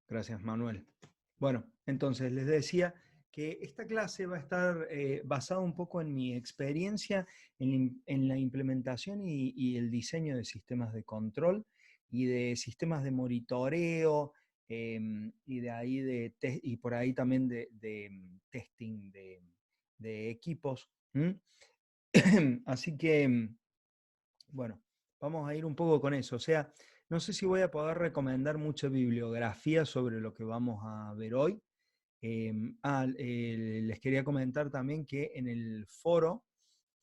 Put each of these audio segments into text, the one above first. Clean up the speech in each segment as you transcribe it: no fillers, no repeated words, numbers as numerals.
Gracias, Manuel. Bueno, entonces les decía que esta clase va a estar basada un poco en mi experiencia en la implementación y el diseño de sistemas de control y de sistemas de monitoreo y de ahí y por ahí también de testing de equipos. Así que, bueno, vamos a ir un poco con eso. O sea, no sé si voy a poder recomendar mucha bibliografía sobre lo que vamos a ver hoy. Les quería comentar también que en el foro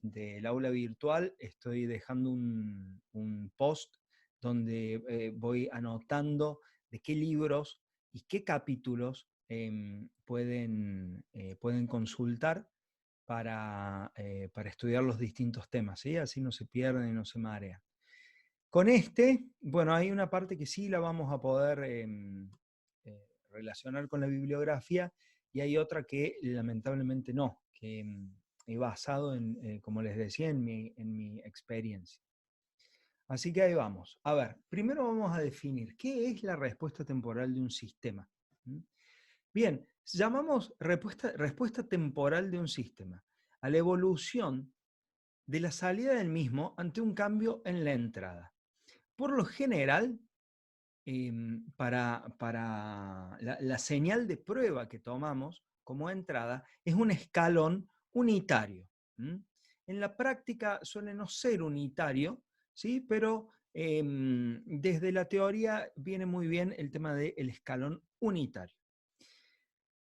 del aula virtual estoy dejando un post donde voy anotando de qué libros y qué capítulos pueden consultar para estudiar los distintos temas, ¿sí? Así no se pierden y no se marean. Con bueno, hay una parte que sí la vamos a poder relacionar con la bibliografía y hay otra que lamentablemente no, que he basado como les decía, en mi experiencia. Así que ahí vamos. A ver, primero vamos a definir qué es la respuesta temporal de un sistema. Bien, llamamos respuesta temporal de un sistema a la evolución de la salida del mismo ante un cambio en la entrada. Por lo general, para la señal de prueba que tomamos como entrada es un escalón unitario. En la práctica suele no ser unitario, ¿sí? Pero desde la teoría viene muy bien el tema del escalón unitario.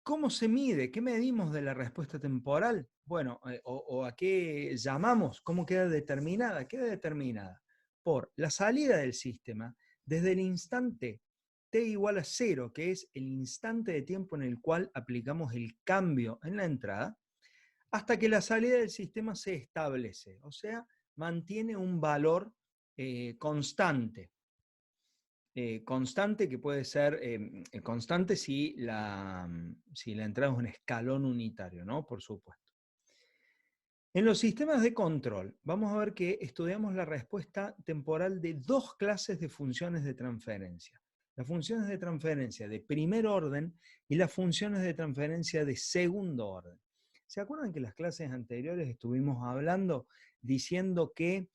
¿Cómo se mide? ¿Qué medimos de la respuesta temporal? Bueno, o a qué llamamos, ¿cómo queda determinada? Queda determinada por la salida del sistema desde el instante t igual a 0, que es el instante de tiempo en el cual aplicamos el cambio en la entrada, hasta que la salida del sistema se establece, o sea, mantiene un valor constante. Constante que puede ser constante si si la entrada es un escalón unitario, ¿no? Por supuesto. En los sistemas de control, vamos a ver que estudiamos la respuesta temporal de dos clases de funciones de transferencia. Las funciones de transferencia de primer orden y las funciones de transferencia de segundo orden. ¿Se acuerdan que en las clases anteriores estuvimos hablando diciendo que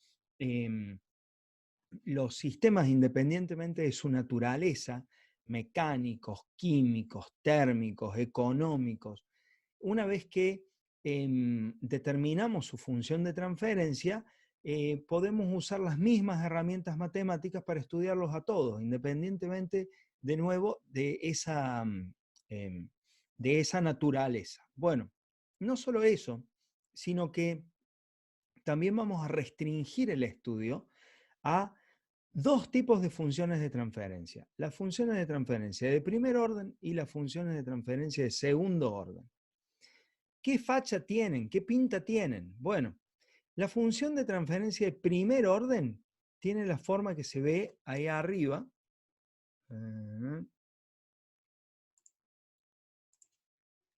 los sistemas, independientemente de su naturaleza, mecánicos, químicos, térmicos, económicos, una vez que determinamos su función de transferencia, podemos usar las mismas herramientas matemáticas para estudiarlos a todos, independientemente, de nuevo, de esa naturaleza. Bueno, no solo eso, sino que también vamos a restringir el estudio a dos tipos de funciones de transferencia. Las funciones de transferencia de primer orden y las funciones de transferencia de segundo orden. ¿Qué facha tienen? ¿Qué pinta tienen? Bueno, la función de transferencia de primer orden tiene la forma que se ve ahí arriba.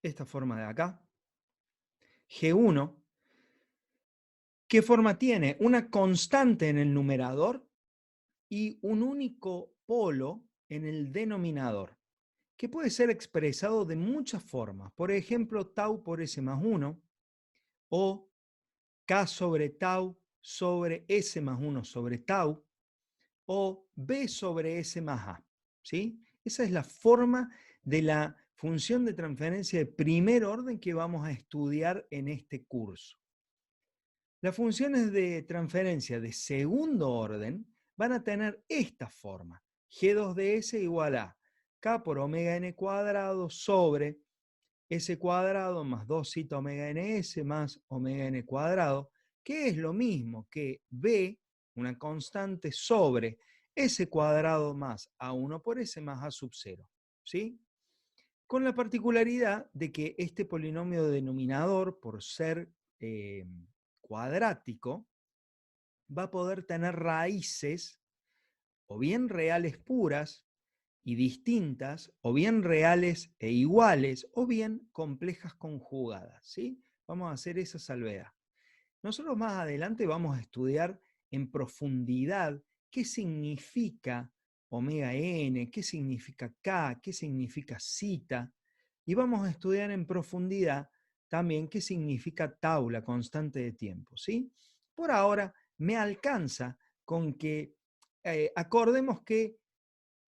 Esta forma de acá. G1. ¿Qué forma tiene? Una constante en el numerador y un único polo en el denominador, que puede ser expresado de muchas formas. Por ejemplo, tau por S más 1 o K sobre tau sobre S más 1 sobre tau o B sobre S más A. ¿Sí? Esa es la forma de la función de transferencia de primer orden que vamos a estudiar en este curso. Las funciones de transferencia de segundo orden van a tener esta forma. G2 de S igual a K por omega n cuadrado sobre S cuadrado más 2 zeta omega ns más omega n cuadrado, que es lo mismo que B, una constante, sobre S cuadrado más A1 por S más A sub 0. ¿Sí? Con la particularidad de que este polinomio denominador, por ser cuadrático, va a poder tener raíces o bien reales puras y distintas, o bien reales e iguales, o bien complejas conjugadas. ¿Sí? Vamos a hacer esa salvedad. Nosotros más adelante vamos a estudiar en profundidad qué significa omega n, qué significa k, qué significa zeta, y vamos a estudiar en profundidad también qué significa tau, la constante de tiempo, ¿sí? Por ahora me alcanza con que acordemos que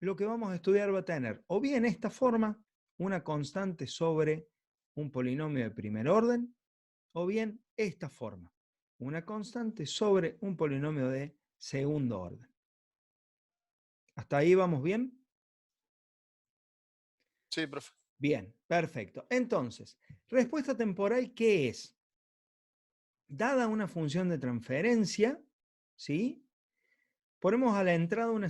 lo que vamos a estudiar va a tener o bien esta forma, una constante sobre un polinomio de primer orden, o bien esta forma, una constante sobre un polinomio de segundo orden. ¿Hasta ahí vamos bien? Sí, profe. Bien, perfecto. Entonces, respuesta temporal, ¿qué es? Dada una función de transferencia, ¿sí? Ponemos a la entrada una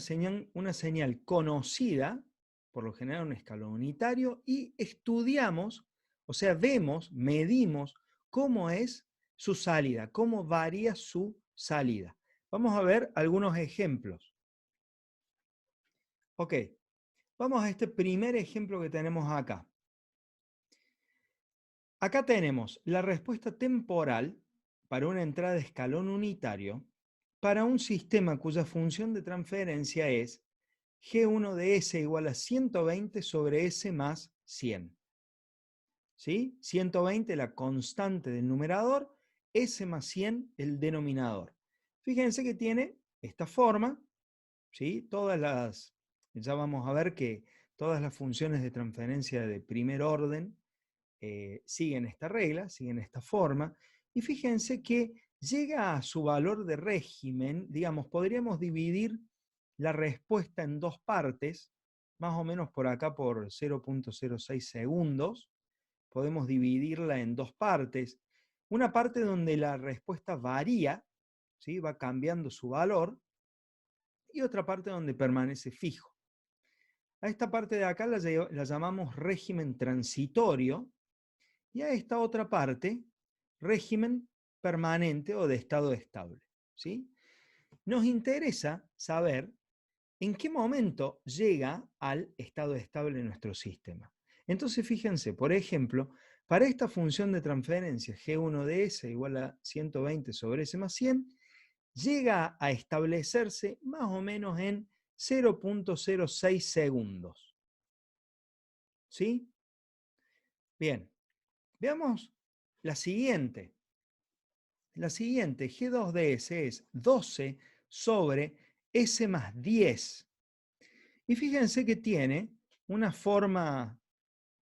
señal conocida, por lo general un escalón unitario, y estudiamos, o sea, vemos, medimos cómo es su salida, cómo varía su salida. Vamos a ver algunos ejemplos. Ok, vamos a este primer ejemplo que tenemos acá. Acá tenemos la respuesta temporal para una entrada de escalón unitario para un sistema cuya función de transferencia es G1 de S igual a 120 sobre S más 100. ¿Sí? 120 la constante del numerador, S más 100 el denominador. Fíjense que tiene esta forma, ¿sí? Ya vamos a ver que todas las funciones de transferencia de primer orden siguen esta regla, siguen esta forma, y fíjense que llega a su valor de régimen, digamos, podríamos dividir la respuesta en dos partes, más o menos por acá por 0.06 segundos, podemos dividirla en dos partes, una parte donde la respuesta varía, ¿sí? Va cambiando su valor, y otra parte donde permanece fijo. A esta parte de acá la llamamos régimen transitorio, y a esta otra parte, régimen permanente o de estado estable. ¿Sí? Nos interesa saber en qué momento llega al estado estable nuestro sistema. Entonces, fíjense, por ejemplo, para esta función de transferencia G1 de S igual a 120 sobre S más 100, llega a establecerse más o menos en 0.06 segundos. ¿Sí? Bien, veamos la siguiente. La siguiente, G2 de S, es 12 sobre S más 10. Y fíjense que tiene una forma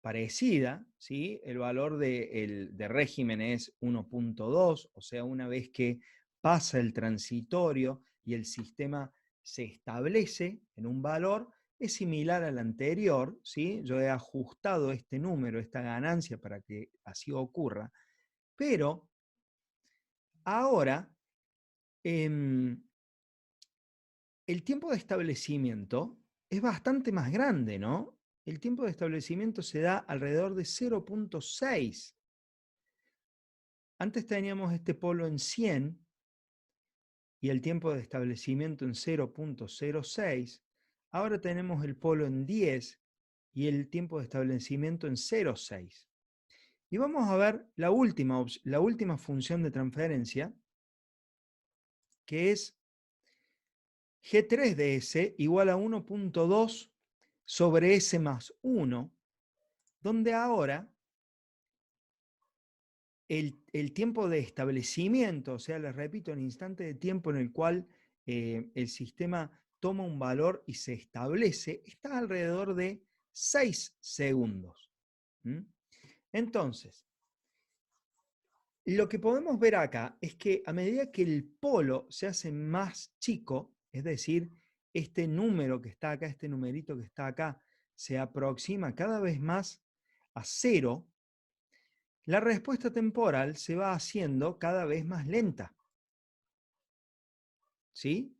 parecida, ¿sí? El valor de régimen es 1.2, o sea, una vez que pasa el transitorio y el sistema se establece en un valor, es similar al anterior, ¿sí? Yo he ajustado este número, esta ganancia para que así ocurra, pero ahora el tiempo de establecimiento es bastante más grande, ¿no? El tiempo de establecimiento se da alrededor de 0.6. Antes teníamos este polo en 100 y el tiempo de establecimiento en 0.06. Ahora tenemos el polo en 10 y el tiempo de establecimiento en 0.6. Y vamos a ver la última función de transferencia, que es G3 de S igual a 1.2 sobre S más 1, donde ahora el tiempo de establecimiento, o sea, les repito, el instante de tiempo en el cual el sistema toma un valor y se establece, está alrededor de 6 segundos. ¿Mm? Entonces, lo que podemos ver acá es que a medida que el polo se hace más chico, es decir, este número que está acá, este numerito que está acá, se aproxima cada vez más a cero, la respuesta temporal se va haciendo cada vez más lenta. ¿Sí?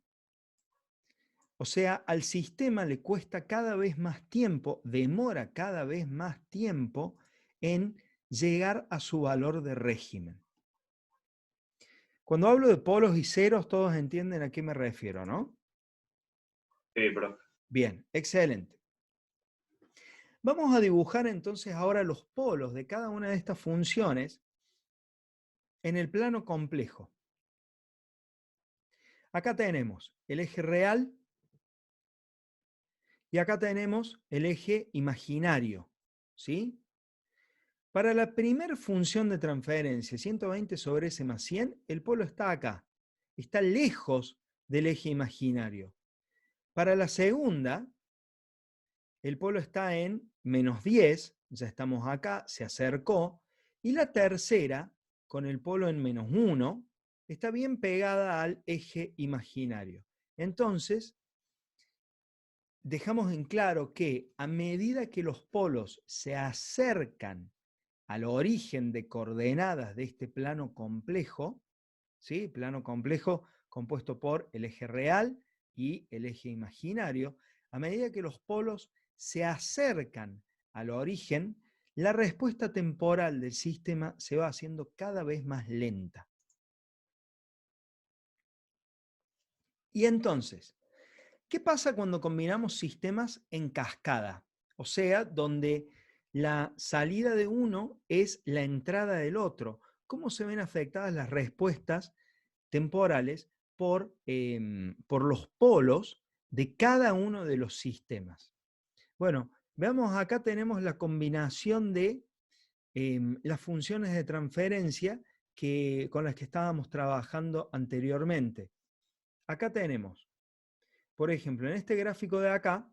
O sea, al sistema le cuesta cada vez más tiempo, demora cada vez más tiempo en llegar a su valor de régimen. Cuando hablo de polos y ceros, todos entienden a qué me refiero, ¿no? Sí, profe. Bien, excelente. Vamos a dibujar entonces ahora los polos de cada una de estas funciones en el plano complejo. Acá tenemos el eje real Y acá tenemos el eje imaginario, ¿sí? Para la primera función de transferencia, 120 sobre S más 100, el polo está acá. Está lejos del eje imaginario. Para la segunda, el polo está en menos 10, ya estamos acá, se acercó. Y la tercera, con el polo en menos 1, está bien pegada al eje imaginario. Entonces, dejamos en claro que a medida que los polos se acercan al origen de coordenadas de este plano complejo, ¿sí? Plano complejo compuesto por el eje real y el eje imaginario, a medida que los polos se acercan al origen, la respuesta temporal del sistema se va haciendo cada vez más lenta. Y entonces, ¿qué pasa cuando combinamos sistemas en cascada? O sea, donde la salida de uno es la entrada del otro. ¿Cómo se ven afectadas las respuestas temporales por los polos de cada uno de los sistemas? Bueno, veamos acá tenemos la combinación de las funciones de transferencia con las que estábamos trabajando anteriormente. Acá tenemos, por ejemplo, en este gráfico de acá,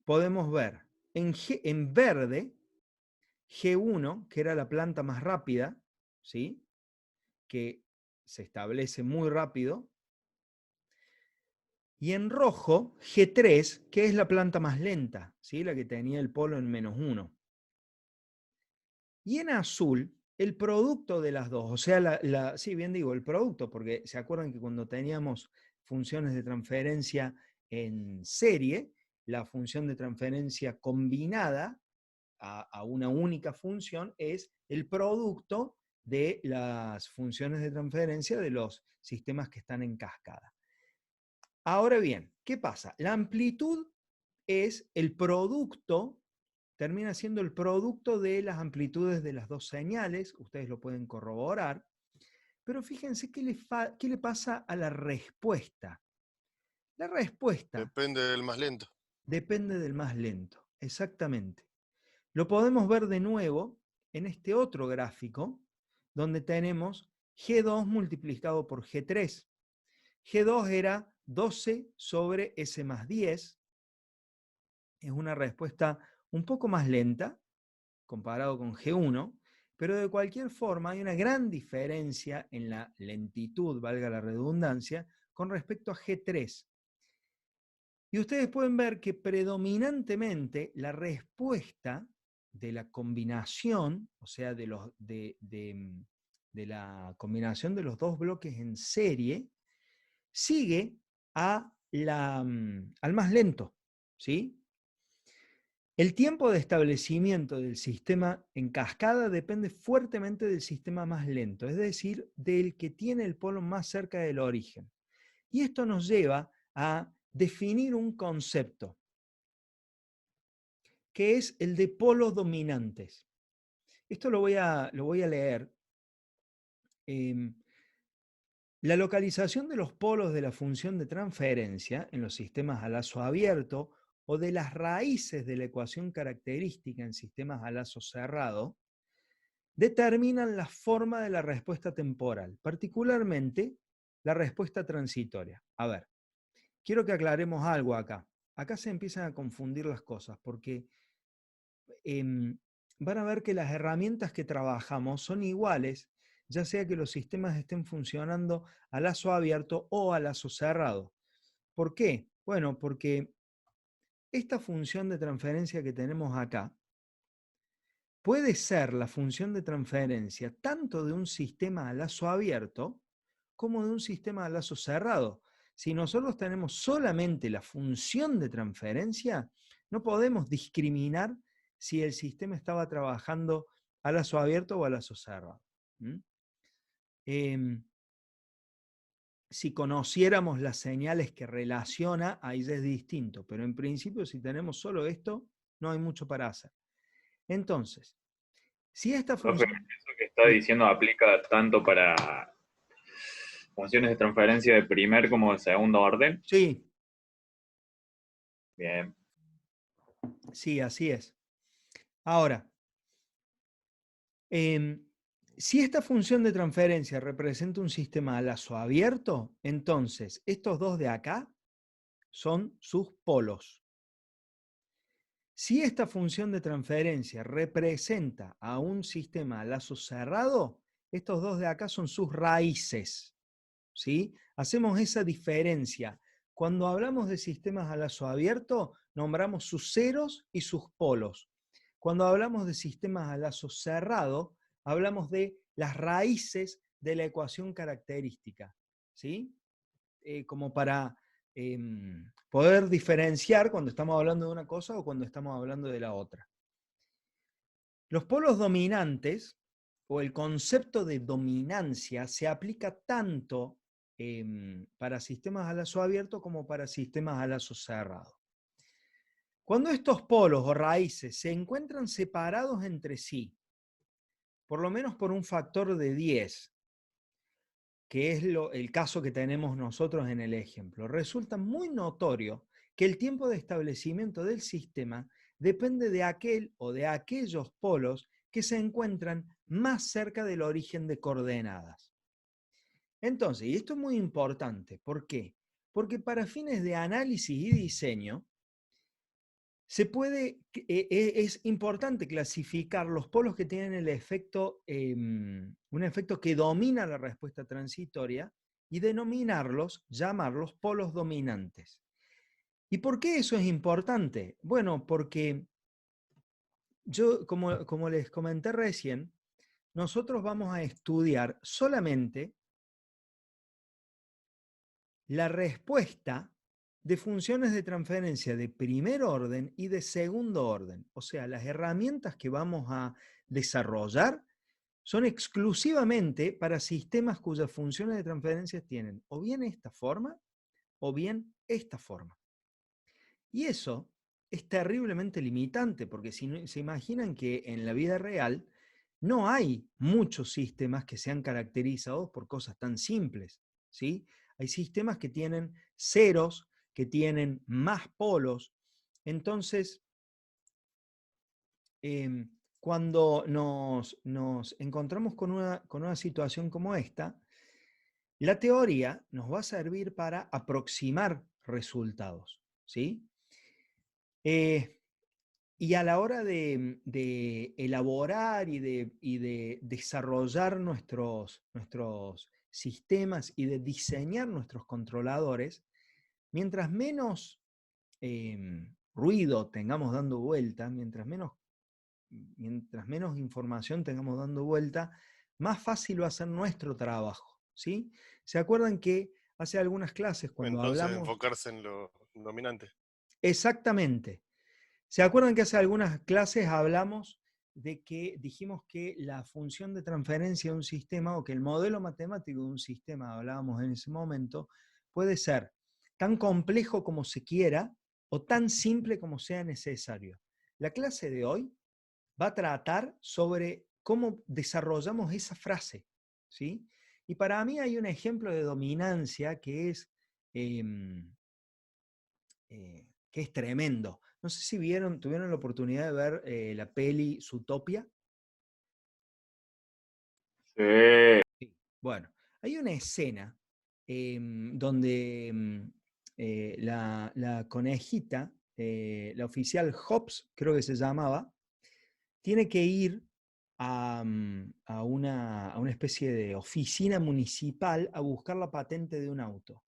podemos ver en verde G1, que era la planta más rápida, ¿sí? Que se establece muy rápido, y en rojo G3, que es la planta más lenta, ¿sí? La que tenía el polo en menos 1. Y en azul, el producto de las dos, o sea, sí, bien digo, el producto, porque se acuerdan que cuando teníamos funciones de transferencia en serie, la función de transferencia combinada a una única función es el producto de las funciones de transferencia de los sistemas que están en cascada. Ahora bien, ¿qué pasa? La amplitud es el producto, termina siendo el producto de las amplitudes de las dos señales, ustedes lo pueden corroborar, pero fíjense qué le pasa a la respuesta. La respuesta Depende del más lento. depende del más lento, exactamente. Lo podemos ver de nuevo en este otro gráfico, donde tenemos G2 multiplicado por G3. G2 era 12 sobre S más 10. Es una respuesta un poco más lenta comparado con G1, pero de cualquier forma hay una gran diferencia en la lentitud, valga la redundancia, con respecto a G3. Y ustedes pueden ver que predominantemente la respuesta de la combinación, o sea, de la combinación de los dos bloques en serie, sigue al más lento, ¿sí? El tiempo de establecimiento del sistema en cascada depende fuertemente del sistema más lento, es decir, del que tiene el polo más cerca del origen. Y esto nos lleva a definir un concepto, que es el de polos dominantes. Esto lo voy a leer. La localización de los polos de la función de transferencia en los sistemas a lazo abierto o de las raíces de la ecuación característica en sistemas a lazo cerrado determinan la forma de la respuesta temporal, particularmente la respuesta transitoria. A ver, quiero que aclaremos algo acá. Acá se empiezan a confundir las cosas porque van a ver que las herramientas que trabajamos son iguales, ya sea que los sistemas estén funcionando a lazo abierto o a lazo cerrado. ¿Por qué? Bueno, porque esta función de transferencia que tenemos acá puede ser la función de transferencia tanto de un sistema a lazo abierto como de un sistema a lazo cerrado. Si nosotros tenemos solamente la función de transferencia, no podemos discriminar si el sistema estaba trabajando a lazo abierto o a lazo cerrado. Si conociéramos las señales que relaciona, ahí ya es distinto, pero en principio si tenemos solo esto, no hay mucho para hacer. Entonces, si esta Profe, función... eso que está diciendo aplica tanto para funciones de transferencia de primer como de segundo orden. Sí, Bien. Sí, así es. Ahora, si esta función de transferencia representa un sistema a lazo abierto, entonces estos dos de acá son sus polos. Si esta función de transferencia representa a un sistema a lazo cerrado, estos dos de acá son sus raíces. ¿Sí? Hacemos esa diferencia. Cuando hablamos de sistemas a lazo abierto, nombramos sus ceros y sus polos. Cuando hablamos de sistemas a lazo cerrado, hablamos de las raíces de la ecuación característica. ¿Sí? Como para poder diferenciar cuando estamos hablando de una cosa o cuando estamos hablando de la otra. Los polos dominantes o el concepto de dominancia se aplica tanto para sistemas a lazo abierto como para sistemas a lazo cerrado. Cuando estos polos o raíces se encuentran separados entre sí, por lo menos por un factor de 10, que es el caso que tenemos nosotros en el ejemplo, resulta muy notorio que el tiempo de establecimiento del sistema depende de aquel o de aquellos polos que se encuentran más cerca del origen de coordenadas. Entonces, y esto es muy importante, ¿por qué? Porque para fines de análisis y diseño, es importante clasificar los polos que tienen el efecto, un efecto que domina la respuesta transitoria y denominarlos, llamarlos polos dominantes. ¿Y por qué eso es importante? Bueno, porque yo, como les comenté recién, nosotros vamos a estudiar solamente la respuesta de funciones de transferencia de primer orden y de segundo orden. O sea, las herramientas que vamos a desarrollar son exclusivamente para sistemas cuyas funciones de transferencia tienen o bien esta forma o bien esta forma. Y eso es terriblemente limitante, porque si no, se imaginan que en la vida real no hay muchos sistemas que sean caracterizados por cosas tan simples, ¿sí? Hay sistemas que tienen ceros, que tienen más polos. Entonces, cuando nos encontramos con una situación como esta, la teoría nos va a servir para aproximar resultados, ¿sí? Y a la hora de elaborar y de desarrollar nuestros sistemas y de diseñar nuestros controladores, mientras menos ruido tengamos dando vuelta, mientras menos información tengamos dando vuelta, más fácil va a ser nuestro trabajo, ¿sí? ¿Se acuerdan que hace algunas clases cuando Entonces, hablamos? enfocarse en lo dominante. Exactamente. ¿Se acuerdan que hace algunas clases hablamos de que dijimos que la función de transferencia de un sistema o que el modelo matemático de un sistema, hablábamos en ese momento, puede ser tan complejo como se quiera o tan simple como sea necesario? La clase de hoy va a tratar sobre cómo desarrollamos esa frase, ¿sí? Y para mí hay un ejemplo de dominancia que es tremendo. No sé si tuvieron la oportunidad de ver la peli Zootopia. Sí. Sí. Bueno, hay una escena donde la conejita, la oficial Hobbs, creo que se llamaba, tiene que ir a una especie de oficina municipal a buscar la patente de un auto.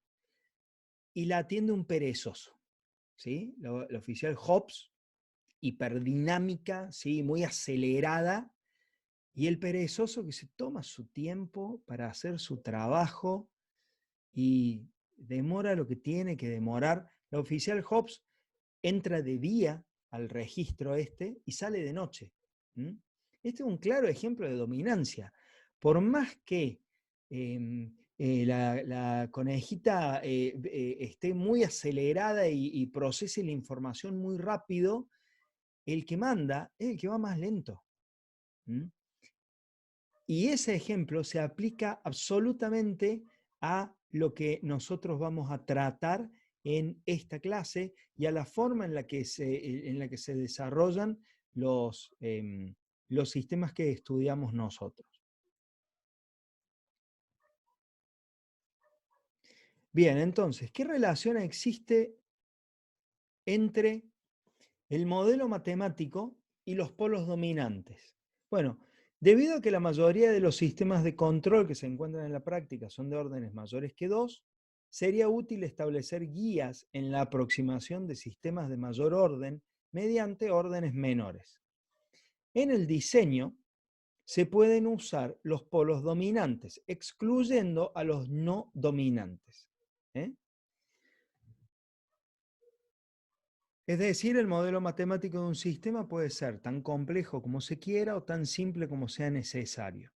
Y la atiende un perezoso, ¿sí? La oficial Hobbs, hiperdinamica, ¿sí? Muy acelerada, y el perezoso que se toma su tiempo para hacer su trabajo y demora lo que tiene que demorar. La oficial Hobbs entra de día al registro y sale de noche. Este es un claro ejemplo de dominancia. Por más que la conejita esté muy acelerada y procese la información muy rápido, el que manda es el que va más lento. Y ese ejemplo se aplica absolutamente a lo que nosotros vamos a tratar en esta clase y a la forma en la que se desarrollan los sistemas que estudiamos nosotros. Bien, entonces, ¿qué relación existe entre el modelo matemático y los polos dominantes? Bueno, debido a que la mayoría de los sistemas de control que se encuentran en la práctica son de órdenes mayores que 2, sería útil establecer guías en la aproximación de sistemas de mayor orden mediante órdenes menores. En el diseño se pueden usar los polos dominantes, excluyendo a los no dominantes. Es decir, el modelo matemático de un sistema puede ser tan complejo como se quiera o tan simple como sea necesario.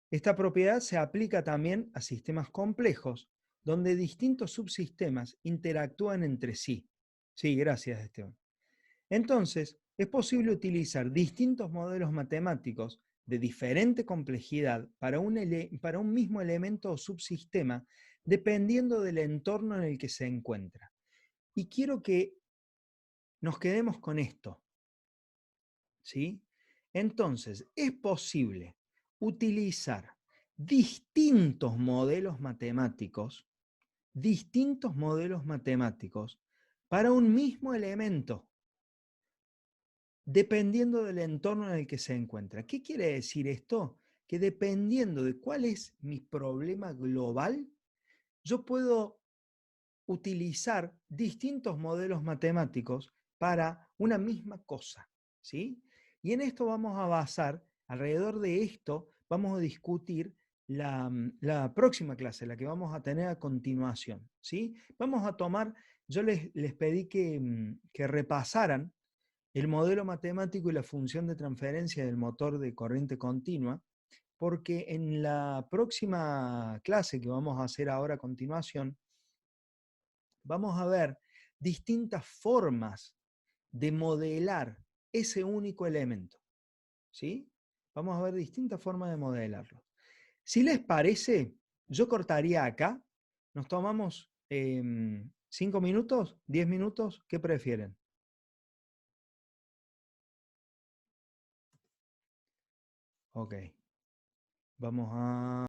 Esta propiedad se aplica también a sistemas complejos, donde distintos subsistemas interactúan entre sí. Sí, gracias, Esteban. Entonces, es posible utilizar distintos modelos matemáticos de diferente complejidad para un mismo elemento o subsistema, dependiendo del entorno en el que se encuentra. Y quiero que nos quedemos con esto, ¿sí? Entonces, es posible utilizar distintos modelos matemáticos para un mismo elemento, dependiendo del entorno en el que se encuentra. ¿Qué quiere decir esto? Que dependiendo de cuál es mi problema global, yo puedo utilizar distintos modelos matemáticos para una misma cosa, ¿sí? Y en esto vamos a basar, alrededor de esto, vamos a discutir la próxima clase, la que vamos a tener a continuación, ¿sí? Vamos a tomar, yo les pedí que repasaran el modelo matemático y la función de transferencia del motor de corriente continua, porque en la próxima clase que vamos a hacer ahora a continuación, vamos a ver distintas formas de modelar ese único elemento, ¿sí? Vamos a ver distintas formas de modelarlo. Si les parece, yo cortaría acá, nos tomamos 5 minutos, 10 minutos, ¿qué prefieren? Ok, vamos a...